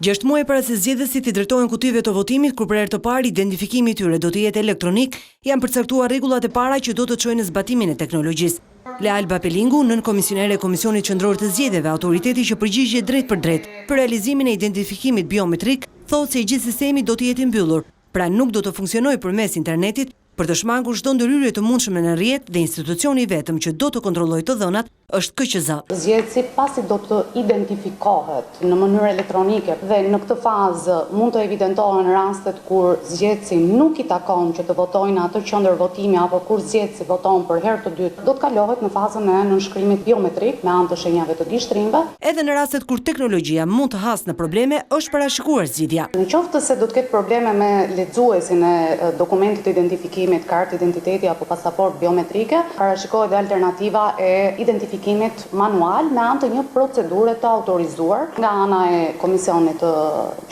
6 muaj para se zgjedhësit i drejtohen kutyve të votimit, kur për herë të parë identifikimi i tyre do të jetë elektronik, janë përcaktuar rregullat e para që do të çojnë në zbatimin e teknologjisë. Lealba Pelingu, nën komisionere e Komisionit Qendror të Zgjedhjeve, autoriteti që përgjigjet drejt për drejt për realizimin e identifikimit biometrik, thotë se gjithë sistemi do të jetë i mbyllur, pra nuk do të funksionojë përmes internetit për të shmangur çdo ndërhyrje të mundshme në rrjet dhe institucioni vetëm që do të kontrollojë të dhënat është KQZ. Zgjedhësi pasi do të identifikohet në mënyrë elektronike dhe në këtë fazë mund të evidentohen rastet kur zgjedhësi nuk i takon që të votojnë atë qendër votimi apo kur zgjedhësi voton për herë të dytë, do të kalohet në fazën e nënshkrimit biometrik me anë të shenjave të gishtrimve. Edhe në rastet kur teknologjia mund të hasë në probleme, është parashikuar zgjidhja. Nëse se do të ketë probleme me lexuesin e dokumentit të identifikimit, kartë identiteti apo pasaport biometrike, parashikohet alternativa e identifikimit manual me anë të një procedure të autorizuar nga ana e Komisionit të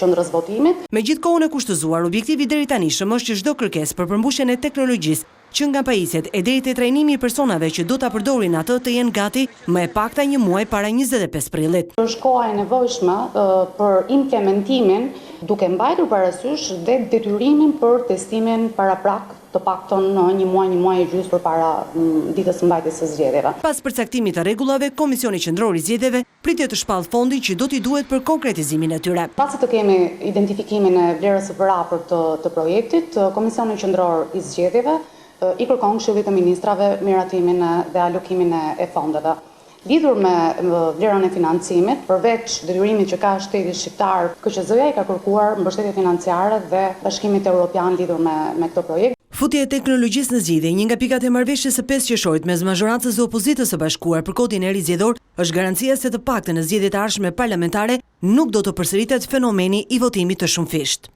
Qendrës Votimit. Me gjithë kohën e kushtëzuar, objektivi deri tani është që çdo kërkesë për përmbushjen e teknologjisë, që nga pajisjet e deri te trajnimi i personave që do ta përdorin atë të jenë gati më e pakta një muaj para 25 prillit. Është koha e nevojshme për implementimin, duke mbajtur parasysh dhe detyrimin për testimin paraprak të paktën një muaj e gjysmë përpara ditës së mbajtjes së zgjedhjeve. Pas përcaktimit të rregullave, Komisioni Qendror i Zgjedhjeve pritet të shpallë fondin që do t'i duhet për konkretizimin e tyre. Pasi të kemi identifikimin e vlerës së përhapur të projektit, Komisioni Qendror i Zgjedhjeve i kërkon Këshillit të Ministrave miratimin dhe alokimin e fondeve. Lidhur me vlerën e financimit, përveç detyrimit që ka shteti shqiptar, KQZ-ja i ka kërkuar mbështetje financiare dhe Bashkimit Evropian lidhur me këtë projekt. Futja e teknologjisë në zgjidhje, një nga pikat e marrëveshjes së 5 qershorit mes mazhorancës dhe opozitës së bashkuar për kodin e ri zgjedhor, është garancia se të paktën në zgjedhjet e ardhshme parlamentare nuk do të përsëritet fenomeni i votimit të shumëfisht.